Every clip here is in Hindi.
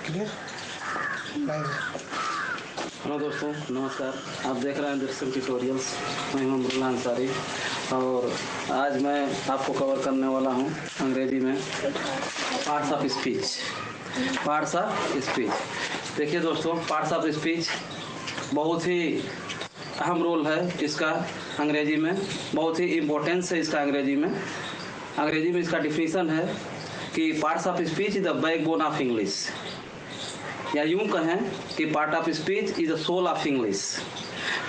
हेलो दोस्तों, नमस्कार। आप देख रहे हैं दर्शन ट्यूटोरियल्स। मैं हूं अब्दुल्ला अंसारी और आज मैं आपको कवर करने वाला हूं अंग्रेजी में parts of speech. Parts of speech. देखिए दोस्तों, पार्ट्स ऑफ स्पीच बहुत ही अहम रोल है इसका अंग्रेजी में, बहुत ही इम्पोर्टेंस है इसका अंग्रेजी में। अंग्रेजी में इसका डिफिनीशन है कि parts of speech is the backbone of English, या यूं कहें कि part of speech is the soul of English.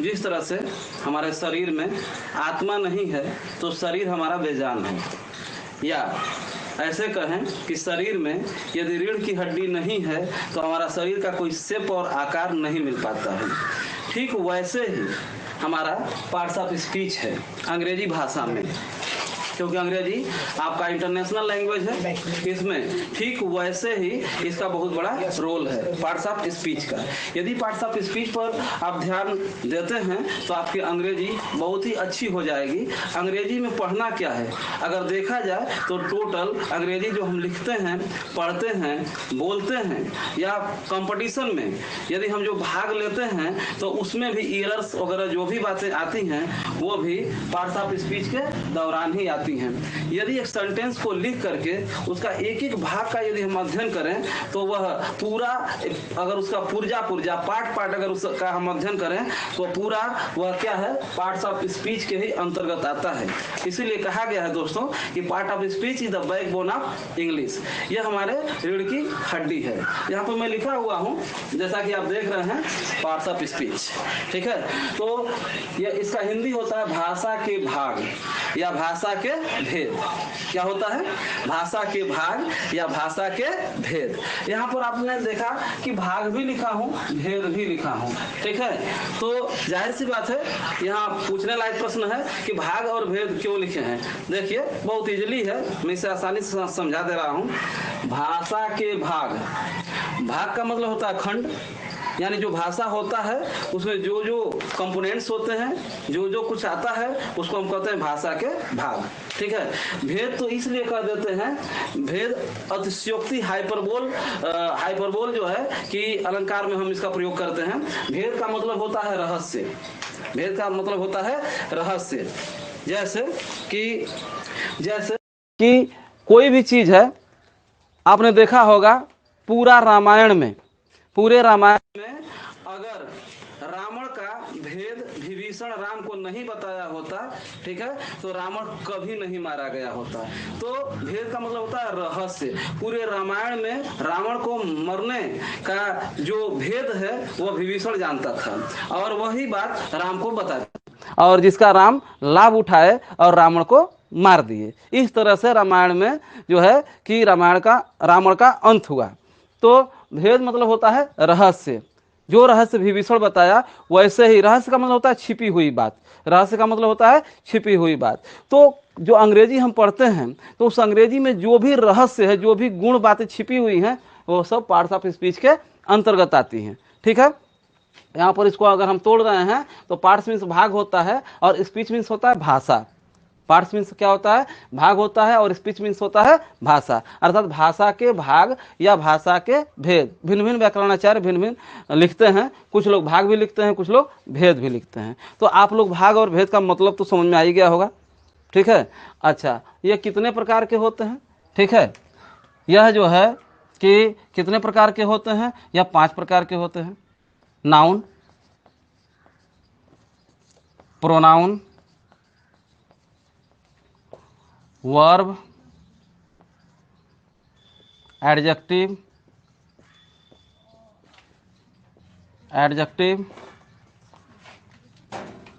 जिस तरह से हमारे शरीर में आत्मा नहीं है तो शरीर हमारा बेजान है, या ऐसे कहें कि शरीर में यदि रीढ़ की हड्डी नहीं है तो हमारा शरीर का कोई शेप और आकार नहीं मिल पाता है। ठीक वैसे ही हमारा पार्ट्स ऑफ स्पीच है अंग्रेजी भाषा में, क्योंकि अंग्रेजी आपका इंटरनेशनल लैंग्वेज है। इसमें ठीक वैसे ही इसका बहुत बड़ा रोल है पार्ट्स ऑफ स्पीच का। यदि पार्ट्स ऑफ स्पीच पर आप ध्यान देते हैं तो आपकी अंग्रेजी बहुत ही अच्छी हो जाएगी। अंग्रेजी में पढ़ना क्या है, अगर देखा जाए तो टोटल अंग्रेजी जो हम लिखते हैं, पढ़ते हैं, बोलते हैं, या कंपटीशन में यदि हम जो भाग लेते हैं तो उसमें भी एरर्स वगैरह जो भी बातें आती हैं वो भी पार्ट्स ऑफ स्पीच के दौरान ही आती हैं। यदि एक सेंटेंस को लिख करके उसका एक एक भाग का यदि हम अध्ययन करें तो वह पूरा, अगर उसका पुर्जा पार्ट अगर उसका हम अध्ययन करें तो पूरा वह क्या है, पार्ट्स ऑफ स्पीच के ही अंतर्गत आता है। इसीलिए कहा गया है दोस्तों कि part of speech is the backbone of English. यह हमारे रीढ़ की हड्डी है। यहाँ पर मैं लिखा हुआ हूँ, जैसा कि आप देख रहे हैं, पार्ट्स ऑफ स्पीच। ठीक है, तो यह इसका हिंदी होता है भाषा के भाग या भाषा के भेद। क्या होता है? भाषा के भाग या भाषा के भेद। यहाँ पर आपने देखा कि भाग भी लिखा हूँ, भेद भी लिखा हूँ। ठीक है, तो जाहिर सी बात है यहाँ पूछने लायक प्रश्न है कि भाग और भेद क्यों लिखे हैं। देखिए, बहुत इजली है, मैं इसे आसानी से समझा दे रहा हूँ। भाषा के भाग, भाग का मतलब होता है खंड, यानी जो भाषा होता है उसमें जो जो कंपोनेंट्स होते हैं, जो जो कुछ आता है उसको हम कहते हैं भाषा के भाग। ठीक है, भेद तो इसलिए कह देते हैं, भेद अतिशयोक्ति हाइपरबोल जो है कि अलंकार में हम इसका प्रयोग करते हैं। भेद का मतलब होता है रहस्य। भेद का मतलब होता है रहस्य। जैसे कि कोई भी चीज है, आपने देखा होगा पूरे रामायण में अगर रावण का भेद विभीषण राम को नहीं बताया होता, ठीक है, तो रावण कभी नहीं मारा गया होता। तो भेद का मतलब होता है रहस्य। पूरे रामायण में रावण को मरने का जो भेद है वो विभीषण जानता था और वही बात राम को बताया, और जिसका राम लाभ उठाए और रावण को मार दिए। इस तरह से रामायण में जो है कि रावण का अंत हुआ। तो भेद मतलब होता है रहस्य। जो रहस्य विभीषण बताया, वैसे ही रहस्य का मतलब होता है छिपी हुई बात। रहस्य का मतलब होता है छिपी हुई बात। तो जो अंग्रेजी हम पढ़ते हैं तो उस अंग्रेजी में जो भी रहस्य है, जो भी गुण बातें छिपी हुई हैं, वो सब पार्ट्स ऑफ स्पीच के अंतर्गत आती हैं। ठीक है, यहाँ पर इसको अगर हम तोड़ रहे हैं तो पार्ट्स मीन्स भाग होता है और स्पीच मीन्स होता है भाषा। पार्ट्स मीन्स क्या होता है? भाग होता है, और स्पीच मीन्स होता है भाषा। अर्थात भाषा के भाग या भाषा के भेद। भिन्न भिन्न व्याकरणाचार्य भिन्न भिन्न लिखते हैं, कुछ लोग भाग भी लिखते हैं, कुछ लोग भेद भी लिखते हैं। तो आप लोग भाग और भेद का मतलब तो समझ में आ ही गया होगा। ठीक है, अच्छा, ये कितने प्रकार के होते हैं? ठीक है, यह जो है कि कितने प्रकार के होते हैं? यह 5 प्रकार के होते हैं। Noun, pronoun, verb, adjective,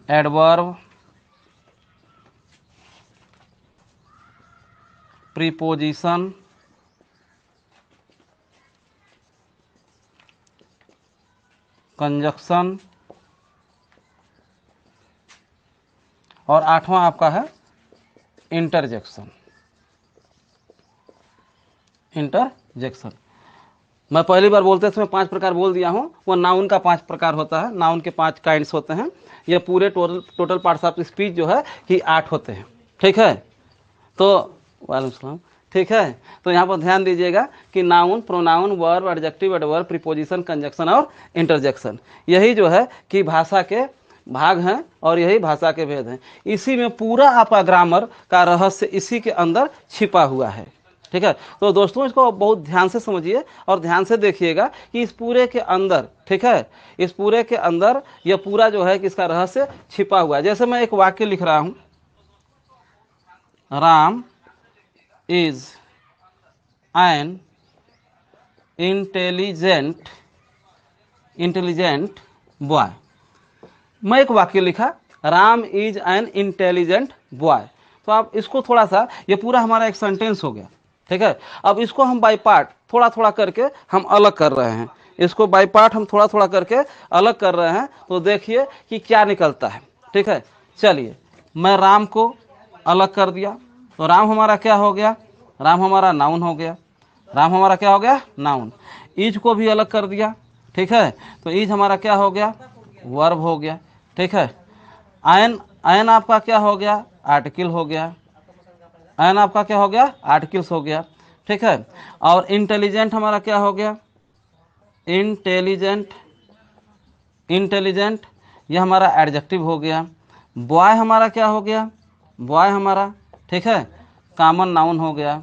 adverb, preposition, conjunction, और 8वां आपका है इंटरजेक्शन। मैं पहली बार बोलते समय 5 प्रकार बोल दिया हूँ। वो नाउन का 5 प्रकार होता है, नाउन के 5 काइंड्स होते हैं। ये पूरे टोटल पार्ट्स ऑफ स्पीच जो है कि 8 होते हैं। ठीक है, तो वालेकुम सलाम। ठीक है। तो यहाँ पर ध्यान दीजिएगा कि noun, pronoun, verb, adjective, adverb, preposition, conjunction और इंटरजेक्शन, यही जो है कि भाषा के भाग हैं और यही भाषा के भेद हैं। इसी में पूरा आपका ग्रामर का रहस्य इसी के अंदर छिपा हुआ है। ठीक है। तो दोस्तों इसको बहुत ध्यान से समझिए और ध्यान से देखिएगा कि इस पूरे के अंदर, ठीक है, इस पूरे के अंदर यह पूरा जो है कि इसका रहस्य छिपा हुआ है। जैसे मैं एक वाक्य लिख रहा हूं, Ram is an intelligent boy. मैं एक वाक्य लिखा, Ram is an intelligent boy. तो आप इसको थोड़ा सा, ये पूरा हमारा एक सेंटेंस हो गया। ठीक है। अब इसको हम बाय पार्ट थोड़ा थोड़ा करके हम अलग कर रहे हैं, इसको बाय पार्ट हम थोड़ा थोड़ा करके अलग कर रहे हैं। तो देखिए कि क्या निकलता है। ठीक है। चलिए, मैं राम को अलग कर दिया, तो राम हमारा क्या हो गया? राम हमारा नाउन हो गया। राम हमारा क्या हो गया? नाउन। ईज को भी अलग कर दिया। ठीक है। तो ईज हमारा क्या हो गया? वर्ब हो गया। ठीक है। आयन, आयन आपका क्या हो गया? आर्टिकल हो गया। आयन आपका क्या हो गया? आर्टिकल्स हो गया। ठीक है। और इंटेलिजेंट हमारा क्या हो गया? इंटेलिजेंट, इंटेलिजेंट यह हमारा एडजेक्टिव हो गया। बॉय हमारा क्या हो गया? बॉय हमारा, ठीक है, कॉमन नाउन हो गया।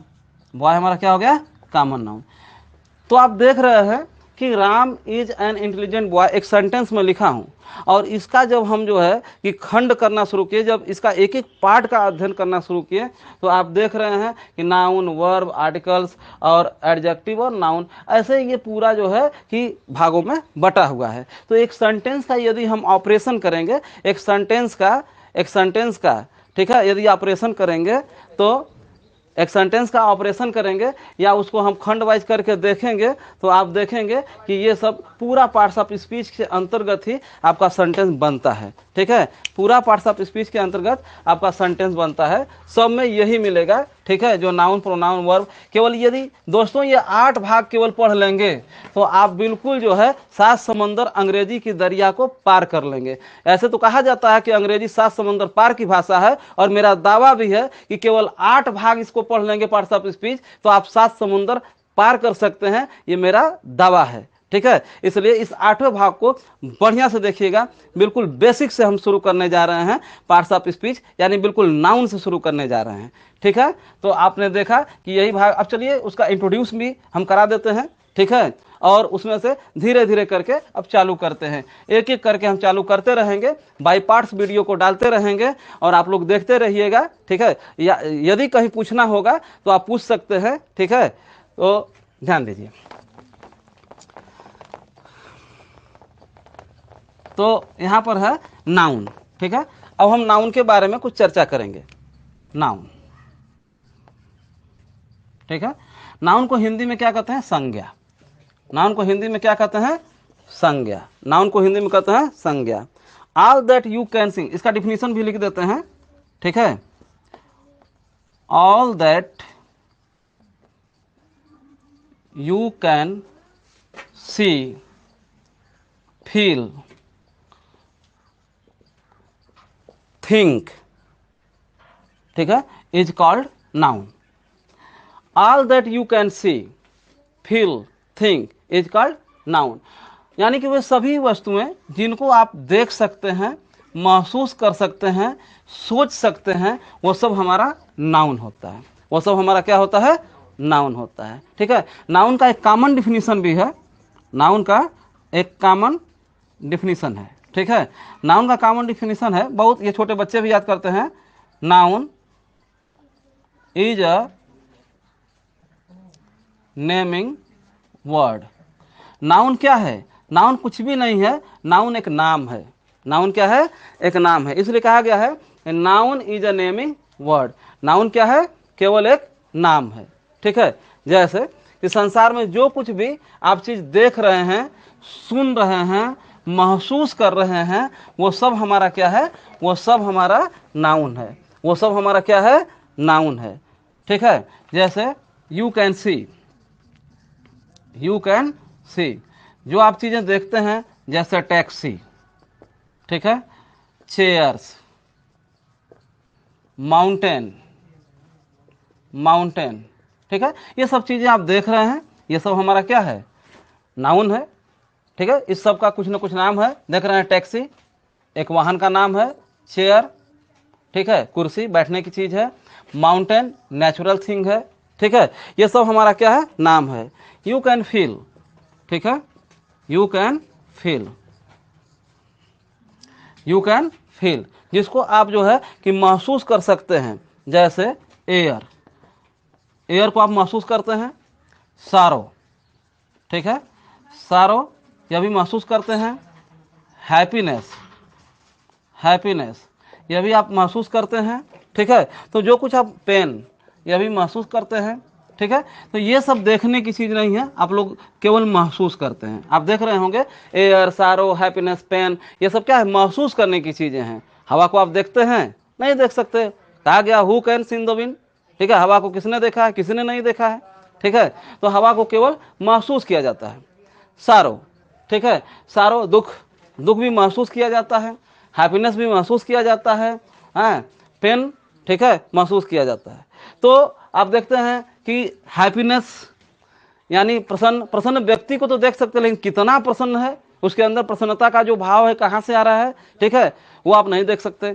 बॉय हमारा क्या हो गया? Common noun. तो आप देख रहे हैं कि Ram is an intelligent boy एक सेंटेंस में लिखा हूं, और इसका जब हम जो है कि खंड करना शुरू किए, जब इसका एक एक पार्ट का अध्ययन करना शुरू किए, तो आप देख रहे हैं कि नाउन, वर्ब, आर्टिकल्स और एडजेक्टिव और नाउन, ऐसे ये पूरा जो है कि भागों में बटा हुआ है। तो एक सेंटेंस का यदि हम ऑपरेशन करेंगे, एक सेंटेंस का, ठीक है, यदि ऑपरेशन करेंगे, तो एक सेंटेंस का ऑपरेशन करेंगे या उसको हम खंड वाइज करके देखेंगे, तो आप देखेंगे कि ये सब पूरा पार्ट्स ऑफ स्पीच के अंतर्गत ही आपका सेंटेंस बनता है। ठीक है। पूरा पार्ट्स ऑफ स्पीच के अंतर्गत आपका सेंटेंस बनता है। सब में यही मिलेगा। ठीक है। जो नाउन, प्रोनाउन, वर्ब, केवल यदि दोस्तों ये 8 भाग केवल पढ़ लेंगे तो आप बिल्कुल जो है 7 समंदर अंग्रेजी की दरिया को पार कर लेंगे। ऐसे तो कहा जाता है कि अंग्रेजी 7 समंदर पार की भाषा है, और मेरा दावा भी है कि केवल 8 भाग इसको पढ़ लेंगे पार्ट्स ऑफ स्पीच तो आप 7 समुंदर पार कर सकते हैं। ये मेरा दावा है। ठीक है। इसलिए इस 8वें भाग को बढ़िया से देखिएगा। बिल्कुल बेसिक से हम शुरू करने जा रहे हैं पार्ट्स ऑफ स्पीच, यानी बिल्कुल नाउन से शुरू करने जा रहे हैं। ठीक है। तो आपने देखा कि यही भाग, अब चलिए उसका इंट्रोड्यूस भी हम करा देते हैं। ठीक है। और उसमें से धीरे धीरे करके अब चालू करते हैं, एक एक करके हम चालू करते रहेंगे, बाय पार्ट्स वीडियो को डालते रहेंगे और आप लोग देखते रहिएगा। ठीक है। या यदि कहीं पूछना होगा तो आप पूछ सकते हैं। ठीक है। तो ध्यान दीजिए। तो यहां पर है नाउन। ठीक है। अब हम नाउन के बारे में कुछ चर्चा करेंगे। नाउन, ठीक है। नाउन को हिंदी में क्या कहते हैं? संज्ञा। नाउन को हिंदी में क्या कहते हैं? संज्ञा। नाउन को हिंदी में कहते हैं संज्ञा। ऑल दैट यू कैन सी, इसका डिफिनीशन भी लिख देते हैं। ठीक है। All that you can C, feel, think, ठीक है, is called noun. All that you can C, feel, think is called noun. यानी कि वे सभी वस्तुएं जिनको आप देख सकते हैं, महसूस कर सकते हैं, सोच सकते हैं, वो सब हमारा नाउन होता है। वो सब हमारा क्या होता है? नाउन होता है। ठीक है। नाउन का एक कॉमन डिफिनीशन भी है। नाउन का एक कॉमन डिफिनीशन है। ठीक है। नाउन का कॉमन डिफिनीशन है, बहुत ये छोटे बच्चे भी याद करते हैं। Noun is a naming word. Noun क्या है? नाउन कुछ भी नहीं है, नाउन एक नाम है। नाउन क्या है? एक नाम है। इसलिए कहा गया है noun is a naming word. Noun क्या है? केवल एक नाम है। ठीक है। जैसे कि संसार में जो कुछ भी आप चीज देख रहे हैं, सुन रहे हैं, महसूस कर रहे हैं, वो सब हमारा क्या है? वो सब हमारा नाउन है। वो सब हमारा क्या है? नाउन है। ठीक है। जैसे you can C, you can सी, जो आप चीजें देखते हैं, जैसे टैक्सी, ठीक है, चेयर्स, माउंटेन, माउंटेन, ठीक है। ये सब चीज़ें आप देख रहे हैं, ये सब हमारा क्या है, नाउन है। ठीक है, इस सब का कुछ ना कुछ नाम है। देख रहे हैं टैक्सी एक वाहन का नाम है, चेयर ठीक है कुर्सी बैठने की चीज़ है, माउंटेन नेचुरल थिंग है। ठीक है, ये सब हमारा क्या है, नाम है। यू कैन फील, ठीक है, you can feel, you can feel, जिसको आप जो है कि महसूस कर सकते हैं, जैसे एयर, एयर को आप महसूस करते हैं। सारो, ठीक है, सारो यह भी महसूस करते हैं। हैप्पीनेस, हैप्पीनेस यह भी आप महसूस करते हैं। ठीक है, तो जो कुछ आप पेन यह भी महसूस करते हैं। ठीक है, तो ये सब देखने की चीज़ नहीं है, आप लोग केवल महसूस करते हैं। आप देख रहे होंगे एयर, सारो, हैप्पीनेस, पेन, ये सब क्या है, महसूस करने की चीज़ें हैं। हवा को आप देखते हैं, नहीं देख सकते। कहा गया who can see the wind, ठीक है, हवा को किसने देखा है, किसी ने नहीं देखा है। ठीक है, तो हवा को केवल महसूस किया जाता है। सारो, ठीक है, सारो दुख, दुख भी महसूस किया जाता है। हैप्पीनेस भी महसूस किया जाता है। पेन, ठीक है, महसूस किया जाता है। तो आप देखते हैं कि हैप्पीनेस यानी प्रसन्न, प्रसन्न व्यक्ति को तो देख सकते हैं, लेकिन कितना प्रसन्न है, उसके अंदर प्रसन्नता का जो भाव है कहाँ से आ रहा है, ठीक है, वो आप नहीं देख सकते।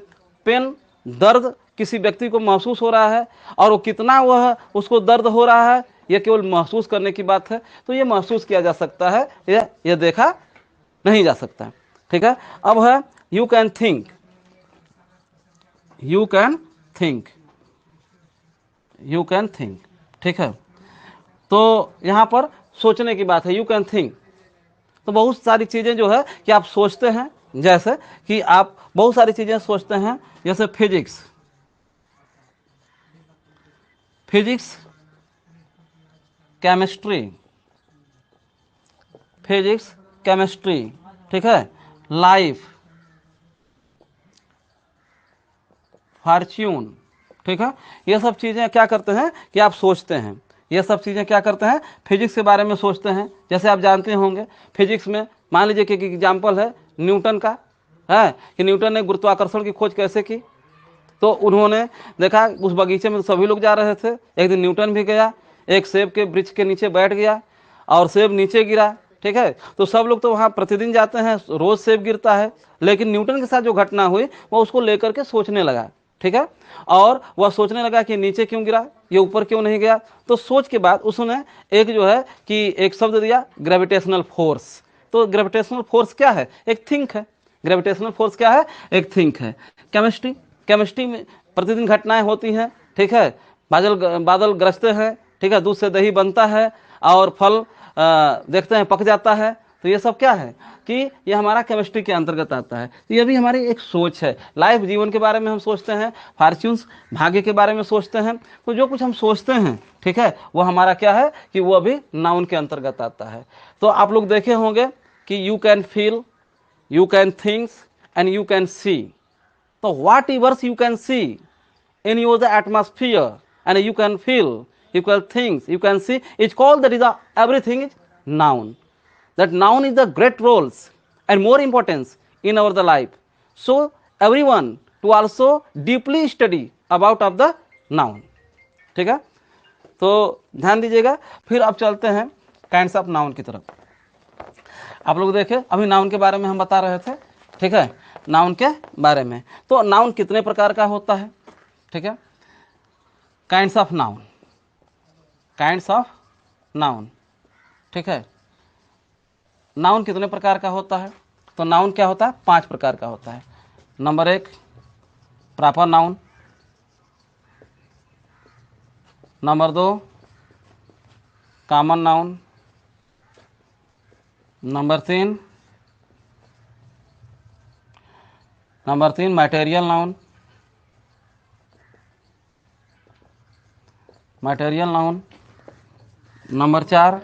पेन, दर्द किसी व्यक्ति को महसूस हो रहा है, और वो कितना वह उसको दर्द हो रहा है, यह केवल महसूस करने की बात है। तो ये महसूस किया जा सकता है, यह देखा नहीं जा सकता। ठीक है, अब है you can think, you can think, you can think. ठीक है, तो यहाँ पर सोचने की बात है, यू कैन थिंक। तो बहुत सारी चीज़ें जो है कि आप सोचते हैं, जैसे कि आप बहुत सारी चीज़ें सोचते हैं, जैसे physics, physics, chemistry, physics, chemistry, ठीक है, लाइफ, फॉर्च्यून, ठीक है, ये सब चीज़ें क्या करते हैं कि आप सोचते हैं। ये सब चीज़ें क्या करते हैं, फिजिक्स के बारे में सोचते हैं। जैसे आप जानते होंगे फिजिक्स में, मान लीजिए कि एक एग्जाम्पल है न्यूटन का, है कि न्यूटन ने गुरुत्वाकर्षण की खोज कैसे की। तो उन्होंने देखा उस बगीचे में तो सभी लोग जा रहे थे, एक दिन न्यूटन भी गया, एक सेब के वृक्ष के नीचे बैठ गया और सेब नीचे गिरा। ठीक है, तो सब लोग तो वहाँ प्रतिदिन जाते हैं, रोज सेब गिरता है, लेकिन न्यूटन के साथ जो घटना हुई वो उसको लेकर के सोचने लगा। ठीक है, और वह सोचने लगा कि नीचे क्यों गिरा, ये ऊपर क्यों नहीं गया। तो सोच के बाद उसने एक जो है कि एक शब्द दिया, ग्रेविटेशनल फोर्स। तो ग्रेविटेशनल फोर्स क्या है, एक थिंक है। ग्रेविटेशनल फोर्स क्या है, एक थिंक है। केमिस्ट्री, केमिस्ट्री में प्रतिदिन घटनाएं होती हैं। ठीक है, बादल गरजते हैं, ठीक है, दूध से दही बनता है, और फल देखते हैं पक जाता है। तो ये सब क्या है कि ये हमारा केमिस्ट्री के अंतर्गत आता है। तो ये भी हमारी एक सोच है। लाइफ, जीवन के बारे में हम सोचते हैं। फॉर्च्यून्स, भाग्य के बारे में सोचते हैं। तो जो कुछ हम सोचते हैं, ठीक है, वो हमारा क्या है कि वो अभी नाउन के अंतर्गत आता है। तो आप लोग देखे होंगे कि you can feel, you can thinks and you can see. तो whatevers you can see in your the atmosphere and you can feel, you can think, you can see, it's called, that is a, everything is noun. That noun is the great roles and more importance in our the life. So everyone to also deeply study about of the noun. ठीक है, तो ध्यान दीजिएगा। फिर अब चलते हैं काइंड्स ऑफ नाउन की तरफ। आप लोग देखें, अभी नाउन के बारे में हम बता रहे थे। ठीक है, नाउन के बारे में। तो नाउन कितने प्रकार का होता है, ठीक है, kinds of noun, kinds of noun. ठीक है, नाउन कितने प्रकार का होता है, तो नाउन क्या होता है, 5 प्रकार का होता है। Number 1 proper noun, number 2 common noun, number 3 material noun, material noun, number 4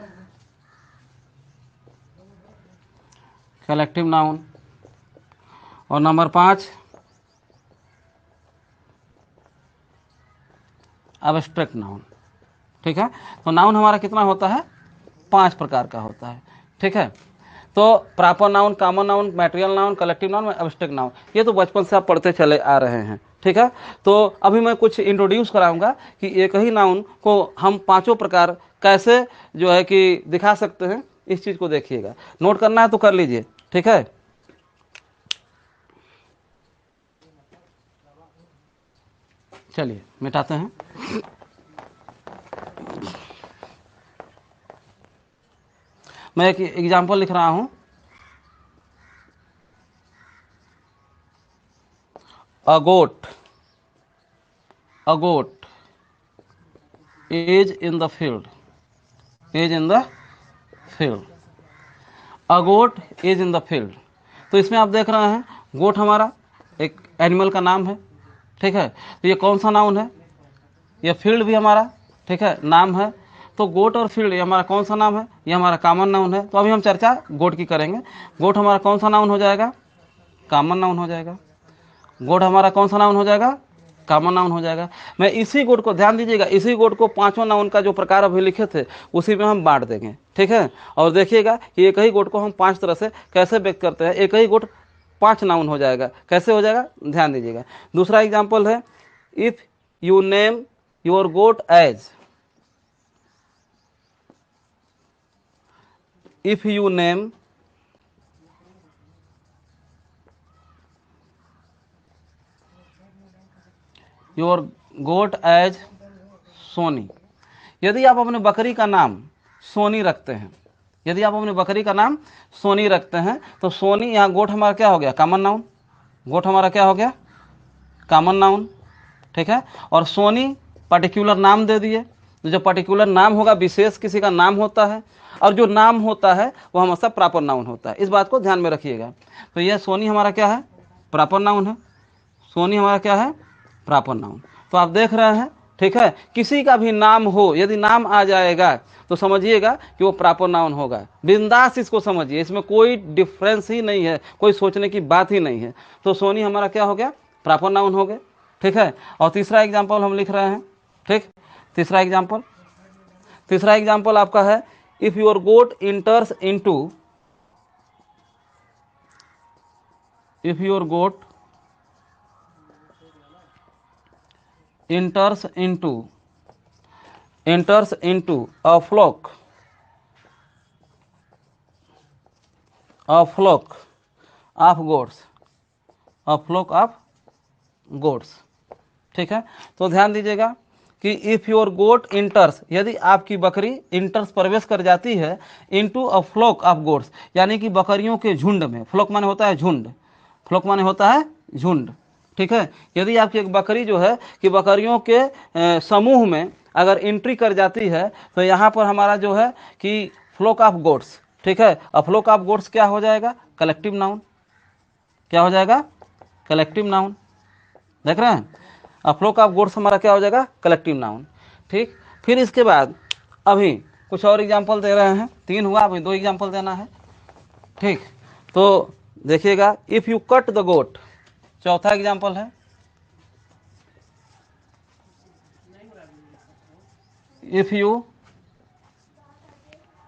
collective noun, और नंबर 5 एब्स्ट्रैक्ट नाउन। ठीक है, तो नाउन हमारा कितना होता है, 5 प्रकार का होता है। ठीक है, तो proper noun, common noun, material noun, collective noun, abstract noun, ये तो बचपन से आप पढ़ते चले आ रहे हैं। ठीक है। तो अभी मैं कुछ इंट्रोड्यूस कराऊंगा कि एक ही नाउन को हम पांचों प्रकार कैसे जो है कि दिखा सकते हैं, इस चीज़ को देखिएगा। नोट करना है तो कर लीजिए, ठीक है। चलिए मिटाते हैं। मैं एक एग्जाम्पल लिख रहा हूं। A goat is in the field. A goat is in the field. तो इसमें आप देख रहे हैं गोट हमारा एक एनिमल का नाम है, ठीक है। तो ये कौन सा नाउन है? ये फील्ड भी हमारा, ठीक है, नाम है। तो गोट और फील्ड ये हमारा कौन सा नाम है? ये हमारा कॉमन नाउन है। तो अभी हम चर्चा गोट की करेंगे। गोट हमारा कौन सा नाउन हो जाएगा? कॉमन नाउन हो जाएगा। गोट हमारा कौन सा नाउन हो जाएगा? कॉमन नाउन हो जाएगा। मैं इसी गोट को, ध्यान दीजिएगा, इसी गोट को पांचों नाउन का जो प्रकार अभी लिखे थे उसी में हम बांट देंगे, ठीक है। और देखिएगा कि एक ही गोट को हम पांच तरह से कैसे व्यक्त करते हैं। एक ही गोट पांच नाउन हो जाएगा। कैसे हो जाएगा? ध्यान दीजिएगा। दूसरा एग्जाम्पल है, if you name your goat as, if you name your goat as Soni. यदि आप अपने बकरी का नाम सोनी रखते हैं, यदि आप अपने बकरी का नाम सोनी रखते हैं, तो सोनी, यहाँ गोट हमारा क्या हो गया? Common noun. गोट हमारा क्या हो गया? कॉमन नाउन, ठीक है। और सोनी पर्टिकुलर नाम दे दिए। तो जो पर्टिकुलर नाम होगा, विशेष किसी का नाम होता है, और जो नाम होता है वो हमेशा प्रॉपर नाउन होता है। इस बात को ध्यान में रखिएगा। तो यह सोनी हमारा क्या है? प्रॉपर नाउन है। सोनी हमारा क्या है? Proper noun. तो आप देख रहे हैं, ठीक है। किसी का भी नाम हो, यदि नाम आ जाएगा तो समझिएगा कि वो प्रॉपर नाउन होगा। बिंदास इसको समझिए, इसमें कोई डिफरेंस ही नहीं है, कोई सोचने की बात ही नहीं है। तो सोनी हमारा क्या हो गया? प्रॉपर नाउन हो गया, ठीक है। और तीसरा एग्जाम्पल हम लिख रहे हैं, ठीक। तीसरा एग्जाम्पल आपका है, if your goat enters into, if your goat enters into a flock of goats, ठीक है। तो ध्यान दीजिएगा कि इफ योर गोट इंटर्स, यदि आपकी बकरी इंटर्स प्रवेश कर जाती है, into a flock of goats, यानी कि बकरियों के झुंड में। फ्लॉक माने होता है झुंड, फ्लॉक माने होता है झुंड, ठीक है। यदि आपकी एक बकरी जो है कि बकरियों के समूह में अगर एंट्री कर जाती है, तो यहाँ पर हमारा जो है कि फ्लॉक ऑफ गोट्स, ठीक है। अब फ्लॉक ऑफ गोट्स क्या हो जाएगा? Collective noun. क्या हो जाएगा? Collective noun. देख रहे हैं? अब फ्लॉक ऑफ गोट्स हमारा क्या हो जाएगा? कलेक्टिव नाउन, ठीक। फिर इसके बाद अभी कुछ और एग्जाम्पल दे रहे हैं। 3 हुआ, अभी 2 एग्जाम्पल देना है, ठीक। तो देखिएगा, if you cut the goat, चौथा एग्जाम्पल है, इफ यू,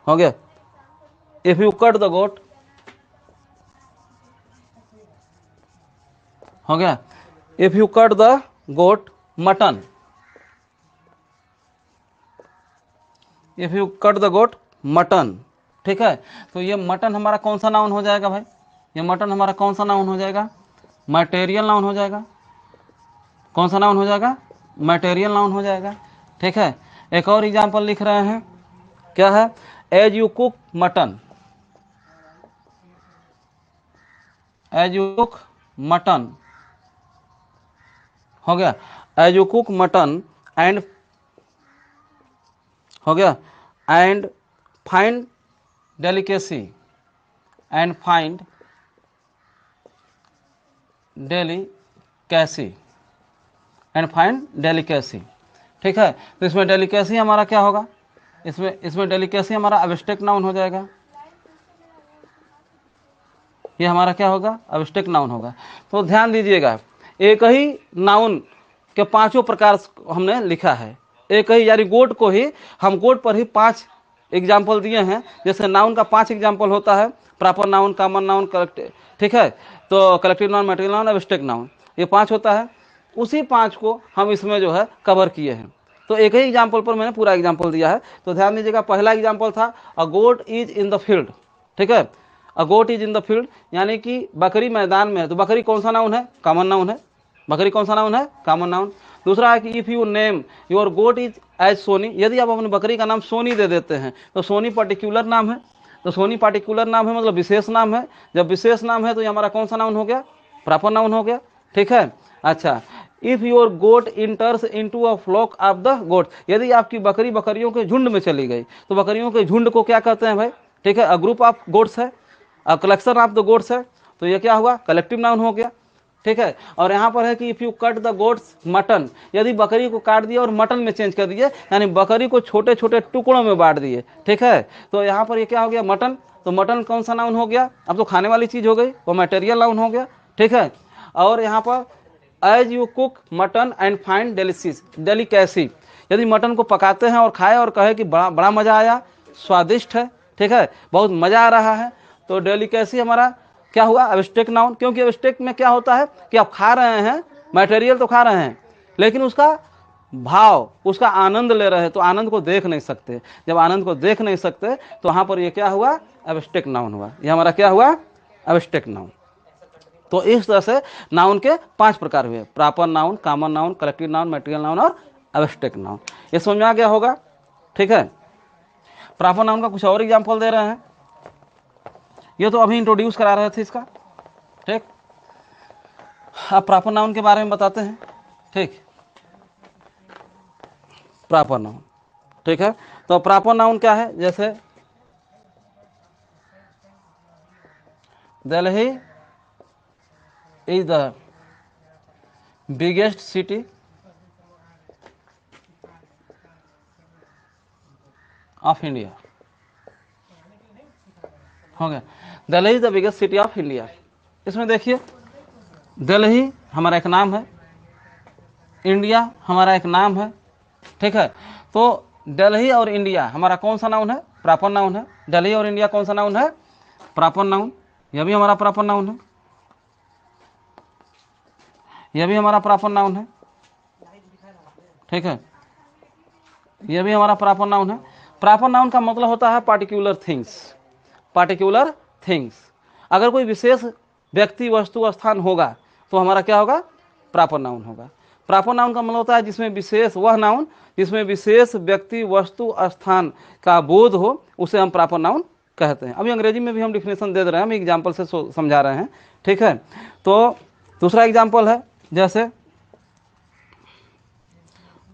हो गया, if you cut the goat, हो गया, if you cut the goat mutton, if you cut the goat mutton, ठीक है। तो ये मटन हमारा कौन सा नाउन हो जाएगा भाई? ये मटन हमारा कौन सा नाउन हो जाएगा? मटेरियल नाउन हो जाएगा। कौन सा नाउन हो जाएगा? मटेरियल नाउन हो जाएगा, ठीक है। एक और एग्जाम्पल लिख रहे हैं, क्या है? As you cook mutton, as you cook mutton, हो गया, as you cook mutton and, हो गया, and find delicacy, and find delicacy, and find delicacy, ठीक है। तो इसमें डेलिकेसी हमारा क्या होगा? इसमें डेलिकेसी हमारा अब्स्ट्रैक्ट नाउन हो जाएगा। ये हमारा क्या होगा? अब्स्ट्रैक्ट नाउन होगा। तो ध्यान दीजिएगा, एक ही नाउन के पांचों प्रकार हमने लिखा है। एक ही, यानी गोट को ही हम गोट पर ही 5 एग्जाम्पल दिए हैं। जैसे नाउन का 5 एग्जाम्पल होता है, proper noun, common noun, collective, ठीक है। तो collective noun, material noun, abstract noun, ये 5 होता है। उसी 5 को हम इसमें जो है कवर किए हैं। तो एक ही एग्जाम्पल पर मैंने पूरा एग्जाम्पल दिया है। तो ध्यान दीजिएगा, पहला एग्जाम्पल था अ गोट इज इन द फील्ड। ठीक है, अ गोट इज इन द फील्ड यानी कि बकरी मैदान में है। तो बकरी कौन सा नाउन है? कॉमन नाउन है। बकरी कौन सा नाउन है? Common noun. दूसरा है कि if you name your goat is as Soni, यदि आप अपनी बकरी का नाम सोनी दे देते हैं तो सोनी पर्टिकुलर नाम है। तो सोनी पर्टिकुलर नाम है मतलब विशेष नाम है। जब विशेष नाम है तो ये हमारा कौन सा नाउन हो गया? प्रॉपर नाउन हो गया। ठीक है, अच्छा, if your goat enters into a flock of the goat, यदि आपकी बकरी बकरियों के झुंड में चली गई तो बकरियों के झुंड को क्या कहते हैं भाई? ठीक है, अ ग्रुप ऑफ गोट्स है, a collection of the goats है। तो ये क्या हुआ? कलेक्टिव नाउन हो गया। ठीक है, और यहाँ पर है कि if you cut the goats mutton, यदि बकरी को काट दिया और मटन में चेंज कर दिए, यानी बकरी को छोटे छोटे टुकड़ों में बांट दिए। ठीक है, तो यहाँ पर ये क्या हो गया? मटन। तो मटन कौन सा नाउन हो गया? अब तो खाने वाली चीज हो गई, वो मटेरियल नाउन हो गया। ठीक है, और यहाँ पर as you cook mutton and find delicacy, यदि मटन को पकाते हैं और खाए और कहे कि बड़ा बड़ा मजा आया, स्वादिष्ट है, ठीक है, बहुत मजा आ रहा है, तो डेलिकेसी हमारा क्या हुआ? Abstract noun. क्योंकि एब्स्ट्रैक्ट में क्या होता है कि आप खा रहे हैं, मटेरियल तो खा रहे हैं, लेकिन उसका भाव, उसका आनंद ले रहे हैं, तो आनंद को देख नहीं सकते। जब आनंद को देख नहीं सकते तो वहां पर ये क्या हुआ? एब्स्ट्रैक्ट नाउन हुआ। ये हमारा क्या हुआ? Abstract noun. तो इस तरह से नाउन के 5 प्रकार हुए: proper noun, common noun, collective noun, material noun और एब्स्ट्रैक्ट नाउन। ये समझ में आ गया होगा। ठीक है, प्रॉपर नाउन का कुछ और एग्जांपल दे रहे हैं। ये तो अभी इंट्रोड्यूस करा रहे थे इसका। ठीक, अब प्रॉपर नाउन के बारे में बताते हैं। ठीक, प्रॉपर नाउन। ठीक है, तो प्रॉपर नाउन क्या है? जैसे Delhi is the biggest city of India. हो गया, Delhi is the biggest city of India. इसमें देखिए, दिल्ली हमारा एक नाम है, इंडिया हमारा एक नाम है। ठीक है, तो दिल्ली और इंडिया हमारा कौन सा नाउन है? प्रॉपर नाउन है। दिल्ली और इंडिया कौन सा नाउन है? Proper noun. यह भी हमारा प्रॉपर नाउन है, यह भी हमारा प्रॉपर नाउन है। ठीक है, यह भी हमारा प्रॉपर नाउन है। प्रॉपर नाउन का मतलब होता है पार्टिकुलर थिंग्स। पार्टिकुलर थिंग्स, अगर कोई विशेष व्यक्ति, वस्तु, स्थान होगा तो हमारा क्या होगा? प्रॉपर नाउन होगा। प्रॉपर नाउन का मतलब होता है जिसमें विशेष, वह नाउन जिसमें विशेष व्यक्ति, वस्तु, स्थान का बोध हो, उसे हम प्रॉपर नाउन कहते हैं। अभी अंग्रेजी में भी हम डिफिनेशन दे रहे हैं, हम एग्जाम्पल से समझा रहे हैं। ठीक है, तो दूसरा एग्जाम्पल है, जैसे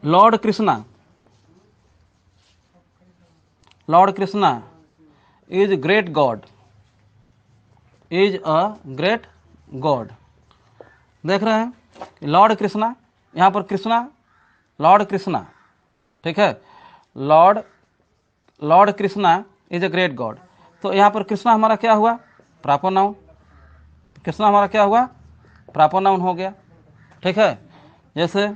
Lord Krishna, Lord Krishna is great God, is a great God. देख रहे हैं, लॉर्ड कृष्णा, यहाँ पर कृष्णा, लॉर्ड कृष्णा। ठीक है, Lord Krishna is a great God. तो यहाँ पर कृष्णा हमारा क्या हुआ? Proper noun. कृष्णा हमारा क्या हुआ? प्रॉपर नाउन हो गया। ठीक है, जैसे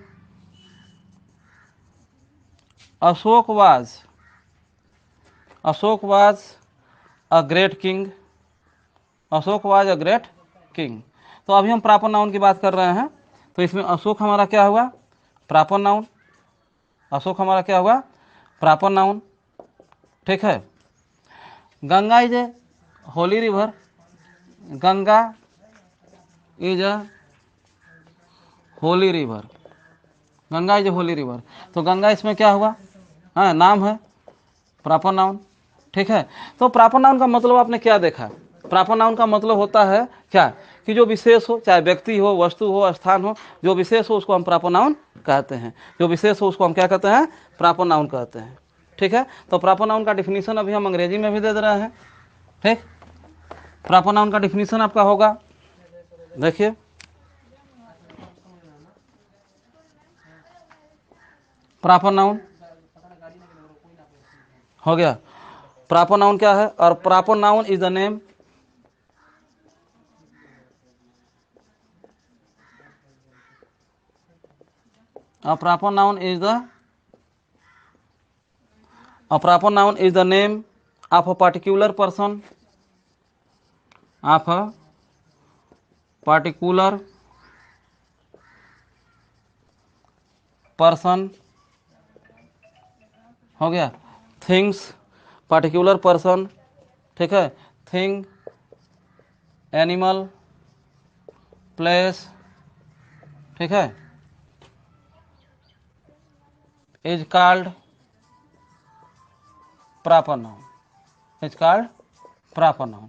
Ashok was a great king, Ashok was a great king. तो अभी हम प्रॉपर नाउन की बात कर रहे हैं, तो इसमें अशोक हमारा क्या हुआ? Proper noun. अशोक हमारा क्या हुआ? Proper noun. ठीक है, Ganga is a Holi river, Ganga is a Holi river, Ganga is a Holi river. तो गंगा इसमें क्या हुआ? हाँ, नाम है, प्रॉपर नाउन। ठीक है, तो प्रॉपर नाउन का मतलब आपने क्या देखा? प्रॉपर नाउन का मतलब होता है क्या? कि जो विशेष हो, चाहे व्यक्ति हो, वस्तु हो, स्थान हो, जो विशेष हो उसको हम प्रॉपर नाउन कहते हैं। जो विशेष हो उसको हम क्या कहते हैं? प्रॉपर नाउन कहते हैं। ठीक है, तो प्रॉपर नाउन का डिफिनीशन अभी हम अंग्रेजी में भी दे रहे हैं। ठीक, प्रॉपर नाउन का डिफिनीशन आपका होगा, देखिए, प्रॉपर नाउन हो गया। प्रॉपर नाउन क्या है? और proper noun is the name, a proper noun is the name of a particular person, of a particular person हो गया, थिंग्स पर्टिकुलर पर्सन, ठीक है, थिंग, एनिमल, प्लेस, ठीक है, is called proper noun, is called proper noun,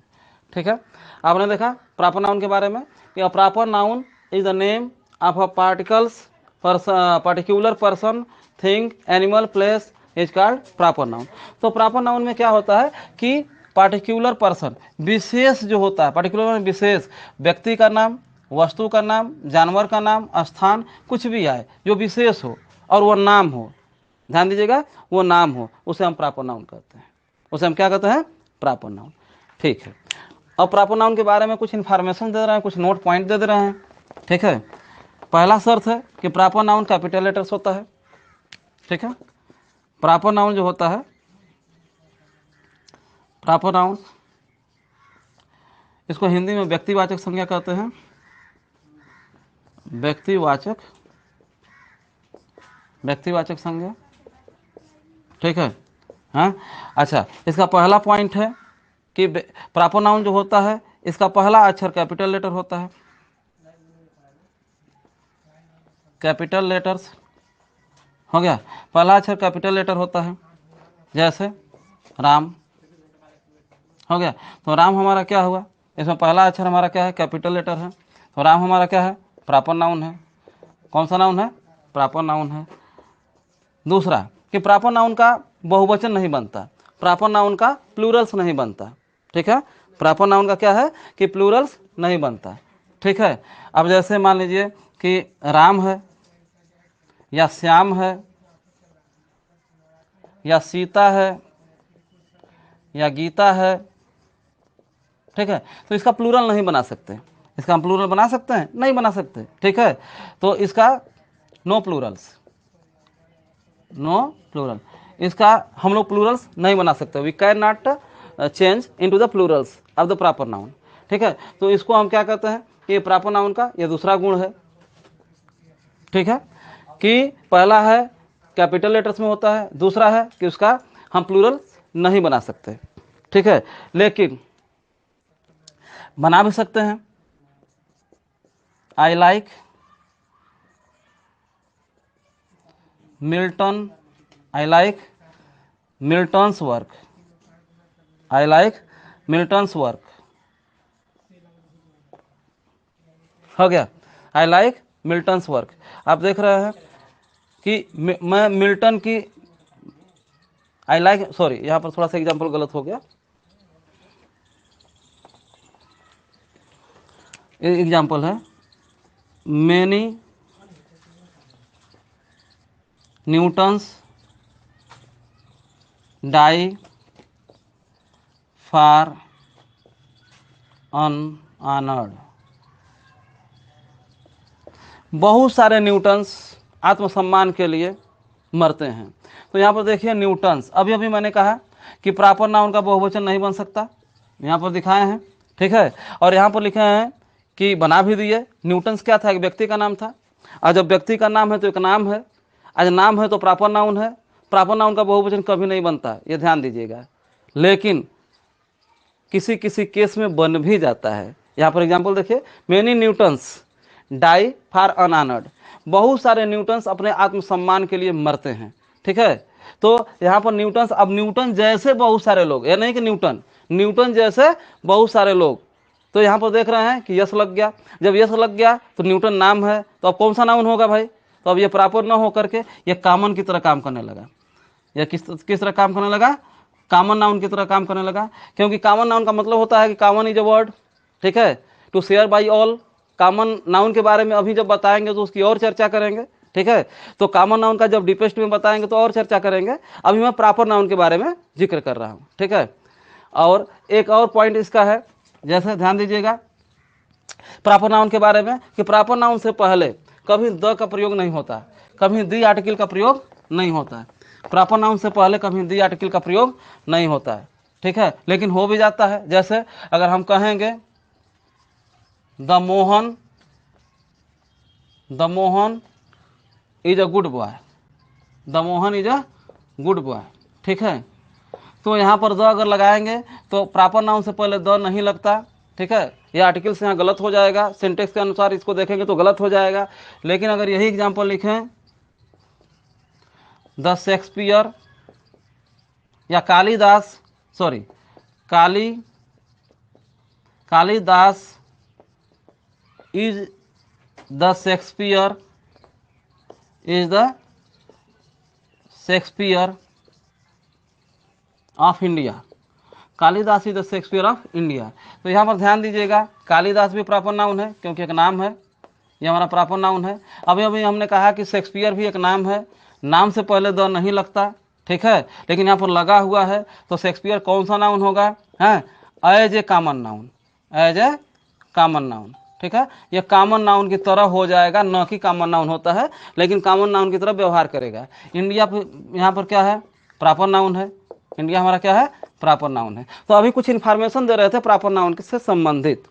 ठीक है। आपने देखा प्रॉपर नाउन के बारे में कि proper noun is the name of a particular person, thing, animal, place is called proper noun. तो प्रॉपर नाउन में क्या होता है कि पार्टिकुलर पर्सन, विशेष जो होता है, पर्टिकुलर में विशेष, व्यक्ति का नाम, वस्तु का नाम, जानवर का नाम, स्थान, कुछ भी आए जो विशेष हो और वो नाम हो, ध्यान दीजिएगा, वो नाम हो, उसे हम प्रॉपर नाउन कहते हैं, उसे हम क्या कहते हैं, प्रॉपर नाउन, ठीक है। अब प्रॉपर नाउन के बारे में कुछ इन्फॉर्मेशन दे रहे हैं, कुछ नोट पॉइंट दे रहे हैं, ठीक है। पहला शर्त है कि प्रॉपर नाउन कैपिटल लेटर्स होता है, ठीक है। प्रॉपर नाउन जो होता है, प्रॉपर नाउन, इसको हिंदी में व्यक्तिवाचक संज्ञा कहते हैं, व्यक्तिवाचक संज्ञा, ठीक है। हाँ, अच्छा, इसका पहला पॉइंट है कि प्रॉपर नाउन जो होता है इसका पहला अक्षर कैपिटल लेटर होता है, कैपिटल लेटर्स हो गया, पहला अक्षर कैपिटल लेटर होता है, जैसे राम हो गया, तो राम हमारा क्या हुआ, इसमें पहला अक्षर हमारा क्या है, कैपिटल लेटर है, तो राम हमारा क्या है, प्रॉपर नाउन है। कौन सा नाउन है, प्रॉपर नाउन है। दूसरा कि प्रॉपर नाउन का बहुवचन नहीं बनता, प्रॉपर नाउन का प्लूरल्स नहीं बनता, ठीक है। प्रॉपर नाउन का क्या है कि प्लूरल्स नहीं बनता, ठीक है। अब जैसे मान लीजिए कि राम है, या श्याम है, या सीता है, या गीता है, ठीक है, तो इसका प्लूरल नहीं बना सकते, इसका हम प्लूरल बना सकते हैं, नहीं बना सकते, ठीक है। तो इसका नो प्लूरल्स, नो प्लूरल, इसका हम लोग प्लूरल्स नहीं बना सकते, we can not change into the plurals of the proper noun, ठीक है। तो इसको हम क्या कहते हैं, ये प्रॉपर नाउन का ये दूसरा गुण है, ठीक है, कि पहला है कैपिटल लेटर्स में होता है, दूसरा है कि उसका हम प्लूरल नहीं बना सकते, ठीक है, लेकिन बना भी सकते हैं। I like Milton, I like Milton's work, I like Milton's work हो गया, आई लाइक मिल्टन्स वर्क। आप देख रहे हैं कि मैं मिल्टन की आई लाइक, सॉरी यहाँ पर थोड़ा सा एग्जाम्पल गलत हो गया, एग्जाम्पल है मैनी न्यूटन्स डाई फॉर अनऑनर्ड, बहुत सारे न्यूटन्स आत्मसम्मान के लिए मरते हैं। तो यहाँ पर देखिए न्यूटन्स, अभी अभी मैंने कहा कि प्रॉपर नाउन का बहुवचन नहीं बन सकता, यहाँ पर दिखाए हैं, ठीक है, और यहाँ पर लिखे हैं कि बना भी दिए। न्यूटन्स क्या था, एक व्यक्ति का नाम था, और जब व्यक्ति का नाम है तो एक नाम है, आज नाम है तो प्रॉपर नाउन है, प्रॉपर नाउन का बहुवचन कभी नहीं बनता, ये ध्यान दीजिएगा, लेकिन किसी किसी केस में बन भी जाता है। यहाँ पर एग्जाम्पल देखिए, मेनी न्यूटन्स डाई फॉर अनऑनर्ड, बहुत सारे न्यूटन्स अपने आत्मसम्मान के लिए मरते हैं, ठीक है। तो यहाँ पर न्यूटन्स, अब न्यूटन जैसे बहुत सारे लोग, यह नहीं कि न्यूटन जैसे बहुत सारे लोग, तो यहाँ पर देख रहे हैं कि यस लग गया, जब यस लग गया तो न्यूटन नाम है, तो अब कौन सा नाउन होगा भाई, तो अब ये प्रॉपर न हो करके ये कॉमन की तरह काम करने लगा, यह किस तरह काम करने लगा, कॉमन नाउन की तरह काम करने लगा, क्योंकि कॉमन नाउन का मतलब होता है कि कॉमन इज अ वर्ड, ठीक है, to share by all. Common noun के बारे में अभी जब बताएंगे तो उसकी और चर्चा करेंगे, ठीक है, तो कॉमन नाउन का जब डीपेस्ट में बताएंगे तो और चर्चा करेंगे, अभी मैं प्रॉपर नाउन के बारे में जिक्र कर रहा हूँ, ठीक है। और एक और पॉइंट इसका है, जैसे ध्यान दीजिएगा प्रॉपर नाउन के बारे में कि प्रॉपर नाउन से पहले कभी द का प्रयोग नहीं होता, कभी दी आर्टिकल का प्रयोग नहीं होता है, प्रॉपर नाउन से पहले कभी दी आर्टिकल का प्रयोग नहीं होता है, ठीक है, लेकिन हो भी जाता है। जैसे अगर हम कहेंगे the Mohan is a good boy, the Mohan is a good boy. ठीक है, तो यहाँ पर द अगर लगाएंगे तो प्रॉपर नाउन से पहले द नहीं लगता। ठीक है, ये आर्टिकल से यहाँ गलत हो जाएगा, सिंटेक्स के अनुसार इसको देखेंगे तो गलत हो जाएगा। लेकिन अगर यही एग्जाम्पल लिखें द शेक्सपियर या Kalidas, sorry Kalidas is the Shakespeare, is the Shakespeare of India, Kalidas is the Shakespeare of India. तो यहाँ पर ध्यान दीजिएगा, कालिदास भी प्रॉपर नाउन है क्योंकि एक नाम है, ये हमारा प्रॉपर नाउन है। अभी अभी हमने कहा कि शेक्सपियर भी एक नाम है, नाम से पहले द नहीं लगता। ठीक है, लेकिन यहाँ पर लगा हुआ है, तो शेक्सपियर कौन सा नाउन होगा? है as a common noun, as a common noun. ठीक है, ये कॉमन नाउन की तरह हो जाएगा, न कि कॉमन नाउन होता है लेकिन कॉमन नाउन की तरह व्यवहार करेगा। इंडिया यहाँ पर क्या है? प्रॉपर नाउन है, इंडिया हमारा क्या है? प्रॉपर नाउन है। तो अभी कुछ इन्फॉर्मेशन दे रहे थे प्रॉपर नाउन से संबंधित,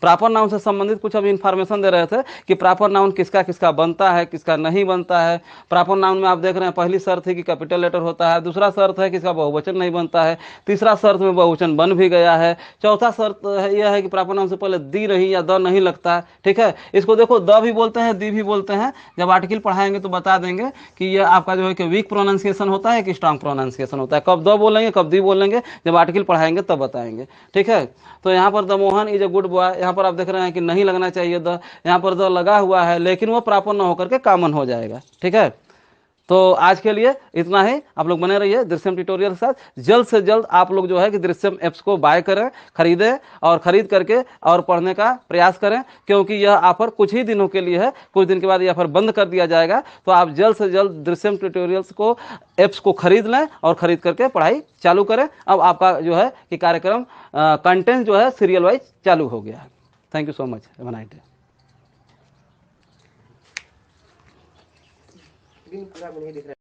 प्रॉपर नाउन से संबंधित कुछ अभी इन्फॉर्मेशन दे रहे थे कि प्रॉपर नाउन किसका किसका बनता है, किसका नहीं बनता है। प्रॉपर नाउन में आप देख रहे हैं पहली शर्त है कि कैपिटल लेटर होता है, दूसरा शर्त है कि इसका बहुवचन नहीं बनता है, तीसरा शर्त में बहुवचन बन भी गया है, चौथा शर्त है यह है कि प्रॉपर नाउन से पहले दी नहीं या द नहीं लगता है। ठीक है, इसको देखो द भी बोलते हैं, दी भी बोलते हैं। जब आर्टिकल पढ़ाएंगे तो बता देंगे कि यह आपका जो है कि वीक प्रोनाउंसिएशन होता है कि स्ट्रांग प्रोनाउंसिएशन होता है, कब द बोलेंगे कब दी बोलेंगे, जब आर्टिकल पढ़ाएंगे तब बताएंगे। ठीक है, तो यहाँ पर the Mohan is a good boy, यहाँ पर आप देख रहे हैं कि नहीं लगना चाहिए द, यहाँ पर द लगा हुआ है लेकिन वो प्रॉपर न होकर के कॉमन हो जाएगा। ठीक है, तो आज के लिए इतना ही। आप लोग बने रहिए दृश्यम ट्यूटोरियल के साथ। जल्द से जल्द आप लोग जो है कि दृश्यम ऐप्स को बाय करें, खरीदें और खरीद करके और पढ़ने का प्रयास करें, क्योंकि यह ऑफर कुछ ही दिनों के लिए है, कुछ दिन के बाद यह ऑफर बंद कर दिया जाएगा। तो आप जल्द से जल्द दृश्यम ट्यूटोरियल्स को, ऐप्स को खरीद लें और खरीद करके पढ़ाई चालू करें। अब आपका जो है कि कार्यक्रम कंटेंट जो है सीरियल वाइज चालू हो गया है। Thank you so much, have a nice day. पूरा नहीं दिख रहा है।